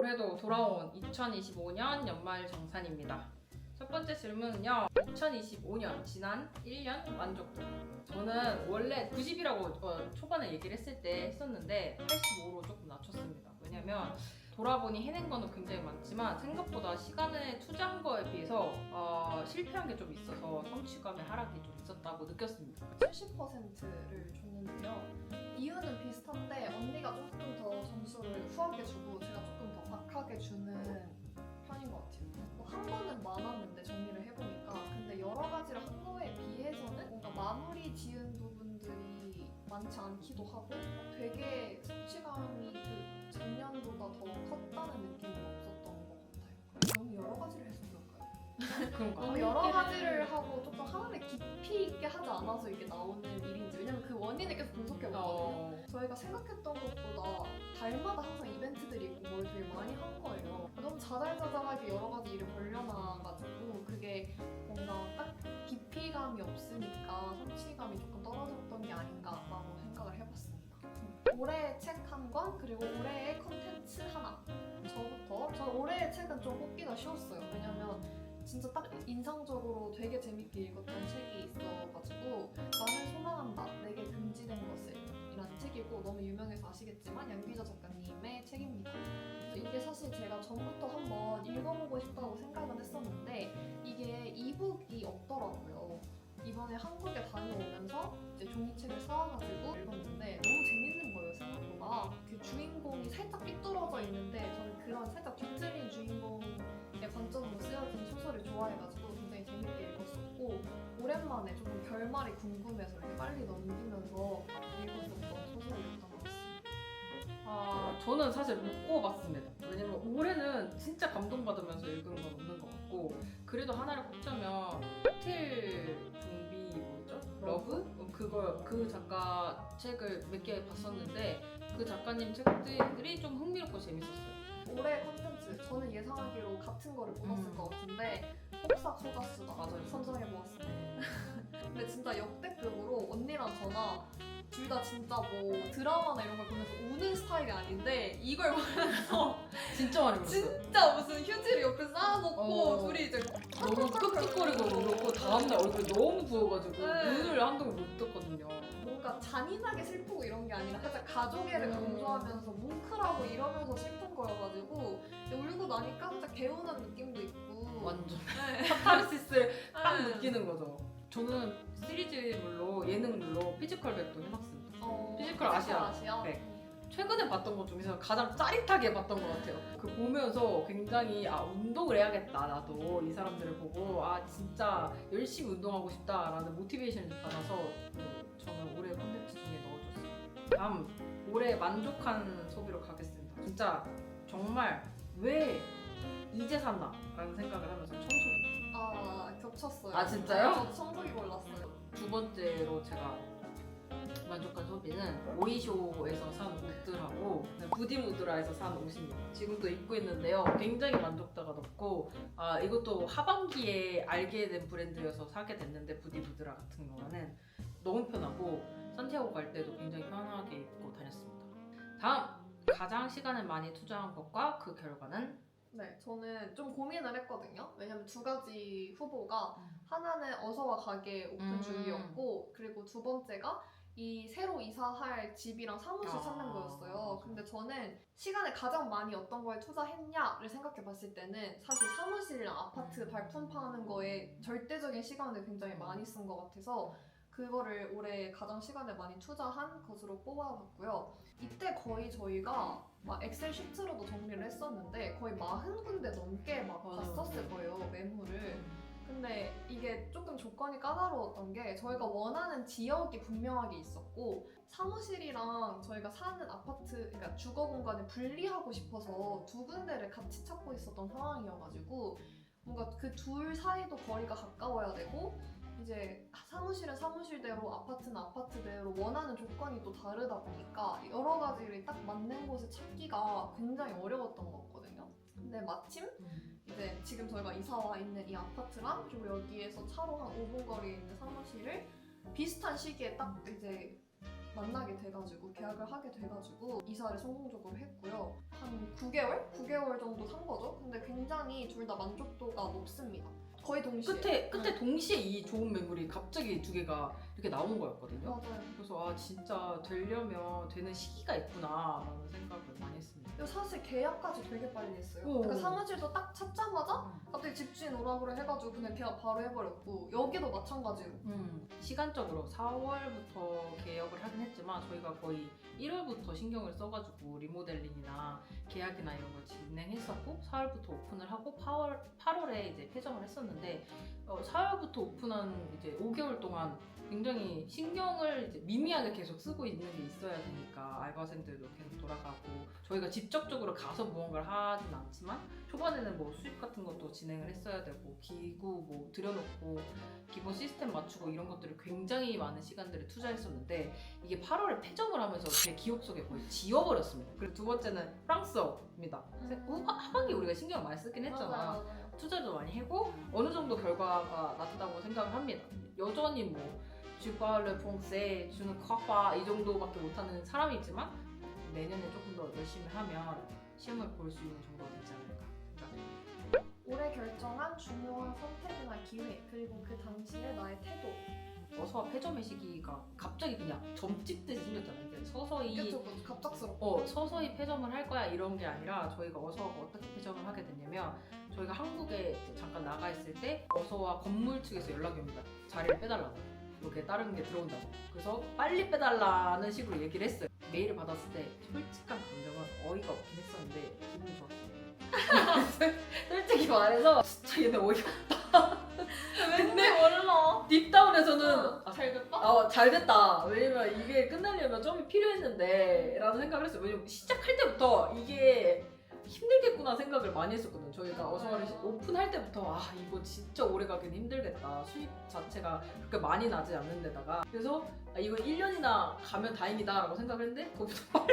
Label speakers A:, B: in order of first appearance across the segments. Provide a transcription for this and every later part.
A: 올해도 돌아온 2025년 연말 정산입니다. 첫 번째 질문은요. 2025년 지난 1년 만족도. 저는 원래 90이라고 초반에 얘기를 했을 때 했었는데 85로 조금 낮췄습니다. 왜냐면 돌아보니 해낸 거는 굉장히 많지만 생각보다 시간을 투자한 거에 비해서 실패한 게 좀 있어서 성취감의 하락이 좀 있었다고 느꼈습니다.
B: 70%를 줬는데요. 이유는 비슷한데 언니가 조금 더 점수를 후하게 주고 제가 조금 더 박하게 주는 편인 것 같아요. 한 거는 많았는데 정리를 해보니까 근데 여러 가지를 한 거에 비해서는 뭔가 마무리 지은 부분들이 많지 않기도 하고 되게 성취감이 그 작년보다 더 컸다는 느낌은 없었던 것 같아요. 너무 여러 가지를 해서 그럴까요?
A: 그런가?
B: 너무 여러 가지를 하고 조금 하나를 깊이 있게 하지 않아서 이게 나오는 일인지 왜냐면 그 원인을 계속 분석해보거든요. 저희가 생각했던 것보다 달마다 항상 이벤트들이 있고 뭘 되게 많이 한 거예요. 너무 자잘자잘하게 여러 가지 일을 벌려놔가지고 그게 뭔가 딱 깊이감이 없으니까 성취감이 조금 떨어졌던 게 아닌가라고 생각을 해봤습니다. 올해의 책 한 권, 그리고 올해의 컨텐츠 하나. 저 올해의 책은 좀 뽑기가 쉬웠어요. 왜냐면 진짜 딱 인상적으로 되게 재밌게 읽었던 책이 있어가지고 나는 소망한다, 내게 금지된 것을 이라는 책이고 너무 유명해서 아시겠지만 양귀자 작가님의 책입니다. 그래서 이게 사실 제가 전부터 한번 읽어보고 싶다고 생각은 했었는데 이게 이북이 없더라고요. 이번에 한국에 다녀오면서 이제 종이책을 사와가지고 읽었는데 너무 재밌는 거예요, 생각보다. 그 주인공이 살짝 삐뚤어져 있는데 저는 그런 살짝 뒤틀린 주인공의 관점으로 쓰여진 소설을 좋아해가지고 굉장히 재밌게 읽었었고 오랜만에 좀 결말이 궁금해서 이렇게 빨리 넘기면서 읽었었던 소설이었던 것 같습니다.
A: 저는 사실 못 꼽았습니다. 왜냐면 올해는 진짜 감동받으면서 읽은 건 없는 것 같고 그래도 하나를 꼽자면 호텔 좀비 뭐였죠? 러브? 그 작가 책을 몇 개 봤었는데 그 작가님 책들이 좀 흥미롭고 재밌었어요.
B: 올해 컨텐츠 저는 예상하기로 같은 거를 뽑았을 것 같은데 폭삭 소가수다
A: 맞아요.
B: 선정해보았습니다. 근데 진짜 역대급으로 언니랑 저나 둘 다 진짜 뭐 드라마나 이런 걸 보면서 우는 스타일이 아닌데 이걸 보면서
A: 진짜 많이 울었어요.
B: 진짜 무슨 휴지를 옆에 쌓아놓고 둘이 이제
A: 너무 끄덕거리고 울었고 다음날 얼굴이 너무 부어가지고
B: 네.
A: 눈을 한동안 못 떴거든요.
B: 뭔가 잔인하게 슬프고 이런 게 아니라 살짝 가족애를 강조하면서 뭉클하고 이러면서 슬픈 거여가지고 울고 나니까 살짝 개운한 느낌도 있고
A: 완전
B: 네.
A: 카타르시스를 딱
B: 네.
A: 느끼는 거죠. 저는 시리즈물로 예능물로 피지컬백도 해봤습니다. 피지컬 아시아. 네. 최근에 봤던 것 중에서 가장 짜릿하게 봤던 것 같아요. 그 보면서 굉장히 운동을 해야겠다 나도 이 사람들을 보고 진짜 열심히 운동하고 싶다라는 모티베이션을 받아서 저는 올해 콘텐츠 중에 넣어줬어요. 다음 올해 만족한 소비로 가겠습니다. 진짜 정말 왜 이제 샀나 라는 생각을 하면서 청소기.
B: 겹쳤어요.
A: 진짜요?
B: 저도 청소기 골랐어요.
A: 두 번째로 제가 만족한 소비는 오이쇼에서 산 옷들하고 부디무드라에서 산 옷입니다. 지금도 입고 있는데요. 굉장히 만족도가 높고 이것도 하반기에 알게 된 브랜드여서 사게 됐는데 부디무드라 같은 경우는 너무 편하고 산티아고 갈 때도 굉장히 편하게 입고 다녔습니다. 다음! 가장 시간을 많이 투자한 것과 그 결과는?
B: 네, 저는 좀 고민을 했거든요. 왜냐면 두 가지 후보가 하나는 어서와 가게 오픈 준비였고 그리고 두 번째가 이 새로 이사할 집이랑 사무실 찾는 거였어요. 근데 저는 시간을 가장 많이 어떤 거에 투자했냐를 생각해 봤을 때는 사실 사무실이랑 아파트 발품 파는 거에 절대적인 시간을 굉장히 많이 쓴 것 같아서 그거를 올해 가장 시간을 많이 투자한 것으로 뽑아봤고요. 이때 거의 저희가 막 엑셀 시트로도 정리를 했었는데 거의 40군데 넘게 막 봤었을 거예요, 매물을. 근데 이게 조금 조건이 까다로웠던 게 저희가 원하는 지역이 분명하게 있었고 사무실이랑 저희가 사는 아파트, 그러니까 주거 공간을 분리하고 싶어서 두 군데를 같이 찾고 있었던 상황이어가지고 뭔가 그 둘 사이도 거리가 가까워야 되고 이제 사무실은 사무실대로 아파트는 아파트대로 원하는 조건이 또 다르다 보니까 여러 가지를 딱 맞는 곳을 찾기가 굉장히 어려웠던 것 같거든요. 근데 마침 이제 지금 저희가 이사와 있는 이 아파트랑 그리고 여기에서 차로 한 5분 거리에 있는 사무실을 비슷한 시기에 딱 이제 만나게 돼가지고 계약을 하게 돼가지고 이사를 성공적으로 했고요. 한 9개월? 9개월 정도 산 거죠. 근데 굉장히 둘 다 만족도가 높습니다. 거의 동시에.
A: 끝에 동시에 이 좋은 매물이 갑자기 두 개가 이렇게 나온 거였거든요.
B: 맞아요.
A: 그래서 진짜 되려면 되는 시기가 있구나라는 생각을 많이 했습니다.
B: 그리고 사실 계약까지 되게 빨리 했어요.
A: 오.
B: 그러니까 사무실도 딱 찾자마자 갑자기 집주인 오라고 해가지고 그냥 계약 바로 해버렸고 여기도 마찬가지로.
A: 시간적으로 4월부터 계약을 하긴 했지만 저희가 거의 1월부터 신경을 써가지고 리모델링이나 계약이나 이런 걸 진행했었고 4월부터 오픈을 하고 8월에 이제 폐점을 했었는데 4월부터 오픈한 이제 5개월 동안 굉장히 신경을 이제 미미하게 계속 쓰고 있는 게 있어야 되니까 알바생들도 계속 돌아가고 저희가 직접적으로 가서 무언가를 하진 않지만 초반에는 뭐 수입 같은 것도 진행을 했어야 되고 기구 뭐 들여놓고 기본 시스템 맞추고 이런 것들을 굉장히 많은 시간들을 투자했었는데 이게 8월에 폐점을 하면서 제 기억 속에 거의 지워버렸습니다. 그리고 두 번째는 프랑스어입니다. 하반기 우리가 신경 많이 쓰긴 했잖아.
B: 맞아요.
A: 투자도 많이 하고 어느 정도 결과가 났다고 생각을 합니다. 여전히 뭐 주바르 퐁세 주는 커파 이 정도밖에 못하는 사람이지만 내년에 조금 더 열심히 하면 시험을 볼 수 있는 정도가 되지 않을까 생각합니다.
B: 올해 결정한 중요한 선택이나 기회 그리고 그 당시의 나의 태도.
A: 어서와 폐점의 시기가 갑자기 그냥 점 찍듯이 생겼잖아요. 이게 서서히
B: 그쵸, 갑작스럽고.
A: 서서히 폐점을 할 거야 이런 게 아니라 저희가 어서와가 어떻게 폐점을 하게 됐냐면 저희가 한국에 잠깐 나가 있을 때 어서와 건물 측에서 연락이 옵니다. 자리를 빼달라고. 이렇게 다른 게 들어온다고. 그래서 빨리 빼달라는 식으로 얘기를 했어요. 메일을 받았을 때 솔직한 감정은 어이가 없긴 했었는데 기분이 좋았어요. 솔직히 말해서 진짜 얘네 어이가 없다.
B: 근데 몰라.
A: 딥다운에서는
B: 잘 됐다?
A: 잘 됐다. 왜냐면 이게 끝나려면 점이 필요했는데 라는 생각을 했어요. 왜냐면 시작할 때부터 이게 힘들겠구나 생각을 많이 했었거든요. 저희가 어서와를 오픈할 때부터 이거 진짜 오래 가긴 힘들겠다. 수입 자체가 그렇게 많이 나지 않는 데다가 그래서 이거 1년이나 가면 다행이다 라고 생각을 했는데 그것보다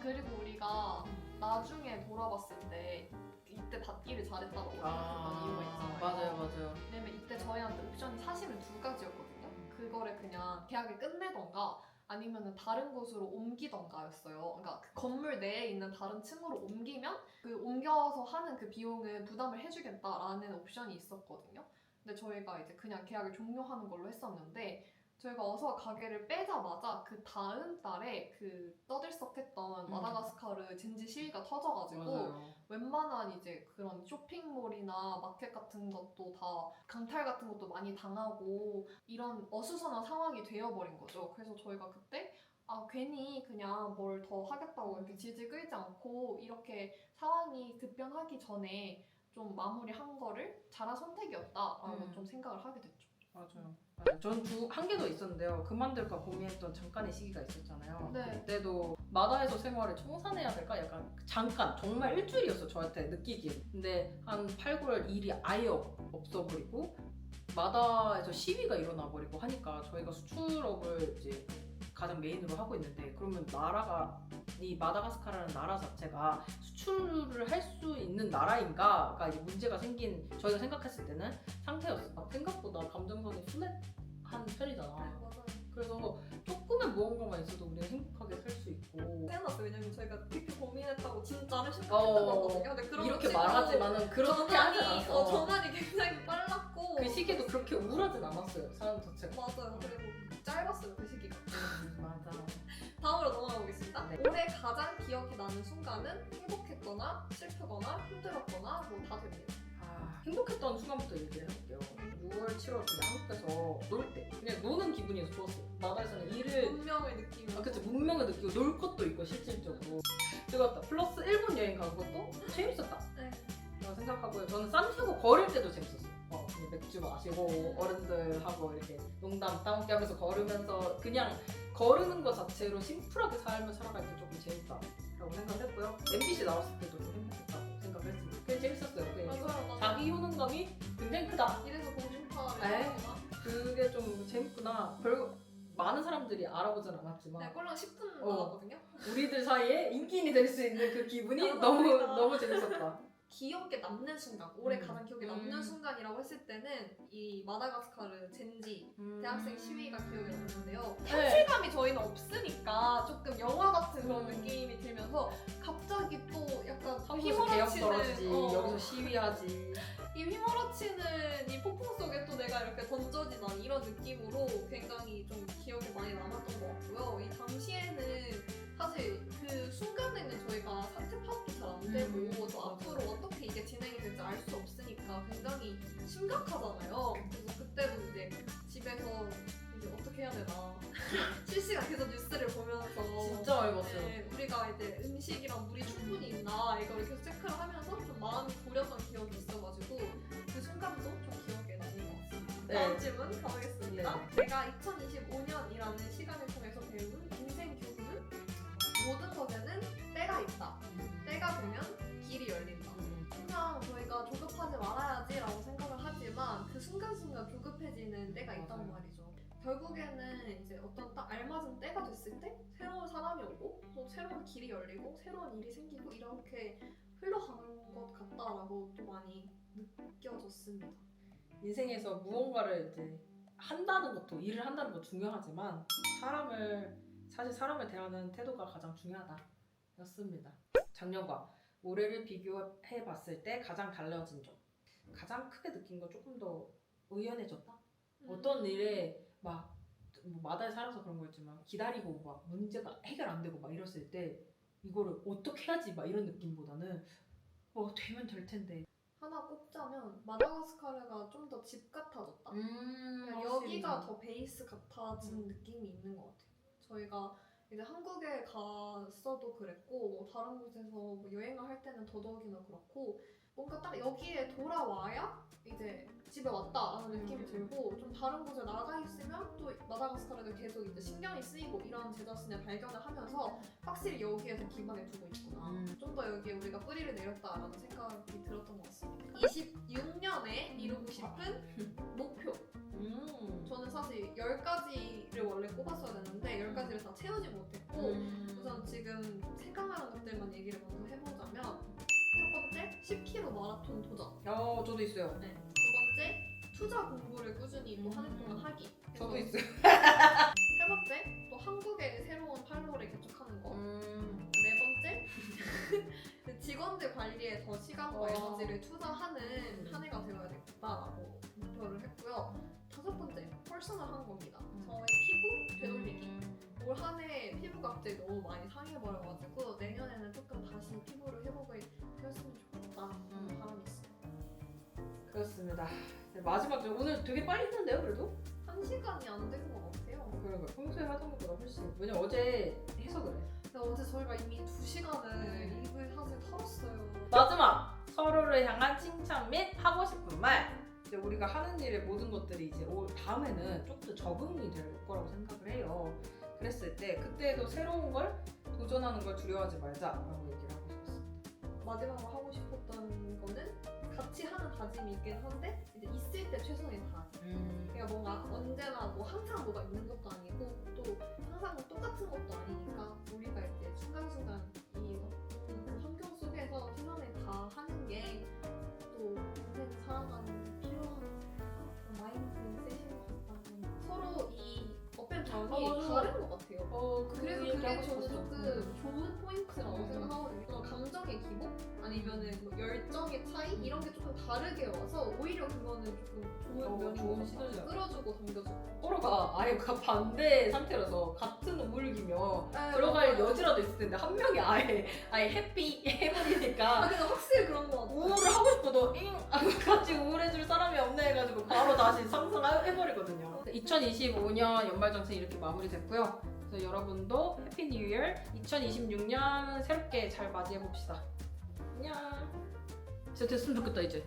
B: 그리고 우리가 나중에 돌아봤을 때 이때 받기를 잘했다고 생각했던 이유가 있잖아요.
A: 맞아요.
B: 왜냐면 이때 저희한테 옵션이 사실은 두 가지였거든요. 그거를 그냥 계약을 끝내던가 아니면은 다른 곳으로 옮기던가였어요. 그러니까 그 건물 내에 있는 다른 층으로 옮기면 그 옮겨서 하는 그 비용은 부담을 해주겠다라는 옵션이 있었거든요. 근데 저희가 이제 그냥 계약을 종료하는 걸로 했었는데 저희가 어서 가게를 빼자마자 그 다음 달에 그 떠들썩했던 마다가스카르 젠지 시위가 터져가지고
A: 맞아요.
B: 웬만한 이제 그런 쇼핑몰이나 마켓 같은 것도 다 강탈 같은 것도 많이 당하고 이런 어수선한 상황이 되어버린 거죠. 그래서 저희가 그때 괜히 그냥 뭘 더 하겠다고 이렇게 질질 끌지 않고 이렇게 상황이 급변하기 전에 좀 마무리한 거를 잘한 선택이었다라고 좀 생각을 하게 됐죠.
A: 맞아요. 전 한 개도 있었는데요. 그만둘까 고민했던 잠깐의 시기가 있었잖아요.
B: 네.
A: 그때도 마다에서 생활을 청산해야 될까? 약간 잠깐 정말 일주일이었어 저한테 느끼기에. 근데 한 8, 9월 일이 아예 없어버리고 마다에서 시위가 일어나버리고 하니까 저희가 수출업을 이제 가장 메인으로 하고 있는데 그러면 이 마다가스카르라는 나라 자체가 수출을 할 수 있는 나라인가가 이제 문제가 생긴 저희가 생각했을 때는 상태였어. 생각보다 감정선이 순했한 편이잖아.
B: 맞아요.
A: 그래서 조금의 무언가만 있어도 우리는 행복하게 살 수 있고
B: 생각났어요. 왜냐면 저희가 그렇게 고민했다고 진짜를 심각했던 거거든요. 근데 그런
A: 이렇게
B: 식으로
A: 말하지만은 그렇게 하지 않았어.
B: 전환이 굉장히 빨랐고
A: 그 시기도 그렇게 우울하진 않았어요. 사람 자체가.
B: 맞아요. 그리고 짧았어요. 그 시기가.
A: 맞아.
B: 다음으로 넘어가 보겠습니다.
A: 네.
B: 올해 가장 기억에 나는 순간은 행복했거나 슬프거나 힘들었거나 뭐 다 됩니다.
A: 행복했던 순간부터 얘기를 해볼게요. 6월, 7월 그냥 한국에서 놀 때. 그냥 노는 기분이 좋았어요. 나라에서는 일을
B: 운명을 느끼면서.
A: 그치, 문명을 느끼고 놀 것도 있고 실질적으로 즐겁다. 플러스 일본 여행 간 것도 재밌었다.
B: 네.
A: 라고 생각하고요. 저는 산티아고 걸을 때도 재밌었어요. 그냥 맥주 마시고 어른들하고 이렇게 농담 따먹게 하면서 걸으면서 그냥 거르는 것 자체로 심플하게 삶을 살아갈 때 조금 재밌다라고 생각했고요. MBC 나왔을 때도 좀 행복했다고 생각을 했습니다. 그게 재밌었어요. 그냥
B: 맞아요.
A: 자기 효능감이 굉장히 크다.
B: 이래서 공중파를
A: 네.
B: 하구나.
A: 그게 좀 재밌구나. 많은 사람들이 알아보진 않았지만
B: 네, 꼴랑 10분
A: 어.
B: 나왔거든요.
A: 우리들 사이에 인기인이 될 수 있는 그 기분이
B: 감사합니다.
A: 너무 재밌었다.
B: 기억에 남는 순간, 올해 가장 기억에
A: 음.
B: 남는 순간이라고 했을 때는 이 마다가스카르 젠지 대학생 시위가 기억에 남는데요.
A: 네.
B: 현실감이 저희는 없으니까 조금 영화 같은 그런 느낌이 들면서 갑자기 또 약간
A: 한국에서 개혁 떨어지지,
B: 휘몰아치는
A: 여기서 시위하지.
B: 이 휘몰아치는 이 폭풍 속에 또 내가 이렇게 던져지는 이런 느낌으로 굉장히 좀 기억에 많이 남았던 것 같고요. 이 당시에는 사실 그 순간에는 저희가 사태 파악도 잘 안 되고 또 앞으로 어떻게 이게 진행이 될지 알 수 없으니까 굉장히 심각하잖아요. 그래서 그때도 이제 집에서 이제 어떻게 해야 되나 실시간 계속 뉴스를 보면서
A: 진짜 많이 봤어요.
B: 네, 우리가 이제 음식이랑 물이 충분히 있나 이걸 계속 체크를 하면서 좀 마음이 고렸던 기억이 있어가지고 그 순간도 좀 기억에 남는 것 같습니다.
A: 네.
B: 다음 질문 가보겠습니다.
A: 네.
B: 제가 2025년이라는 시간을 통해서 배운 인생 교훈은 모든 것에는 때가 있다. 때가 되면 길이 열린다. 항상 저희가 조급하지 말아야지라고 생각을 하지만 그 순간순간 조급해지는 때가 있단
A: 맞아요.
B: 말이죠. 결국에는 이제 어떤 딱 알맞은 때가 됐을 때 새로운 사람이 오고 또 새로운 길이 열리고 새로운 일이 생기고 이렇게 흘러가는 것 같다라고 또 많이 느껴졌습니다.
A: 인생에서 무언가를 이제 한다는 것도, 일을 한다는 것도 중요하지만 사실 사람을 대하는 태도가 가장 중요하다였습니다. 작년과 올해를 비교해 봤을 때 가장 달라진 점, 가장 크게 느낀 건 조금 더 의연해졌다. 어떤 일에 막 뭐 마다에 살아서 그런 거였지만 기다리고 막 문제가 해결 안 되고 막 이랬을 때 이거를 어떻게 해야지 막 이런 느낌보다는 되면 될 텐데.
B: 하나 꼽자면 마다가스카르가 좀 더 집 같아졌다. 그냥 여기가 더 베이스 같아진 느낌이 있는 것 같아요. 저희가 이제 한국에 갔어도 그랬고 뭐 다른 곳에서 뭐 여행을 할 때는 더더욱이나 그렇고 뭔가 딱 여기에 돌아와야 이제 집에 왔다라는 느낌이 들고 좀 다른 곳에 나가 있으면 또 마다가스카르가 계속 이제 신경이 쓰이고 이런 제 자신을 발견을 하면서 확실히 여기에서 기반을 두고 있구나. 좀 더 여기에 우리가 뿌리를 내렸다라는 생각이 들었던 것 같습니다. 26년에 이루고 싶은 목표. 저는 사실 10가지를 원래 꼽았어야 됐는데 10가지를 다 채우지 못했고 우선 지금 생각나는 것들만 얘기를 먼저 해보자면 첫 번째 10km 마라톤 도전.
A: 저도 있어요.
B: 네. 두 번째 투자 공부를 꾸준히 또 한 해 동안 하기.
A: 저도 있어요.
B: 세 번째 또 한국의 새로운 팔로우를 개척하는 거. 네 번째 직원들 관리에 더 시간과 에너지를 투자하는 한 해가 되어야 되겠다라고 목표를 했고요. 다섯 번째 퍼스널한 겁니다. 저의 피부 되돌리기. 올 한 해 피부가 갑자기 너무 많이 상해버려가지고 내년에는 조금 다시 피부를 회복을 했으면 좋겠다는 바람이 있어요.
A: 그렇습니다. 네, 마지막 점. 오늘 되게 빨리 했는데요, 그래도?
B: 1시간이 안 된 것 같아요.
A: 그런 거 평소에 하던 것보다 훨씬. 왜냐면 어제 해서 그래.
B: 근데 어제 저희가 이미 2시간을 입을 사실 털었어요.
A: 마지막 서로를 향한 칭찬 및 하고 싶은 말. 이제 우리가 하는 일의 모든 것들이 이제 올 다음에는 조금 더 적응이 될 거라고 생각을 해요. 그랬을 때 그때도 새로운 걸 도전하는 걸 두려워하지 말자라고 얘기를 하고 싶었습니다.
B: 마지막으로 하고 싶었던 거는 같이 하는 다짐이 있긴 한데 이제 있을 때 최선을 다하기. 그러니까 뭔가 언제나 뭐 항상 뭐가 있는 것도 아니고 또 항상 똑같은 것도 아니니까 우리가 이제 순간순간 이 어떤 환경 속에서 최선을 다하는 게 또 인생을 살아가는 필요한 마인드 셋인 것 같다는 서로 이 업앤 다운이 다른 것 같아요. 그래서 그게 저는 조금 좋은 포인트라고 생각하거든요. 감정의 기복 아니면은 뭐 열정의 차이 이런 게 조금 다르게 와서 오히려 그거는 조금 좋은 면이
A: 좋은 시너지다.
B: 끌어주고 당겨주고
A: 서로가 아예 반대 상태라서 같은 우물기며
B: 네,
A: 들어갈
B: 맞아요.
A: 여지라도 있을 텐데 한 명이 아예 해피 해버리니까
B: 근데 확실히 그런 것 같아요.
A: 우울을 하고 싶어도 같이 우울해줄 사람이 없네 해가지고 바로 다시 상승해버리거든요. 2025년 연말정산 이렇게 마무리됐고요. 그래서 여러분도 해피 뉴 이어 2026년 새롭게 잘 맞이해봅시다. 안녕. 진짜 됐으면 좋겠다 이제.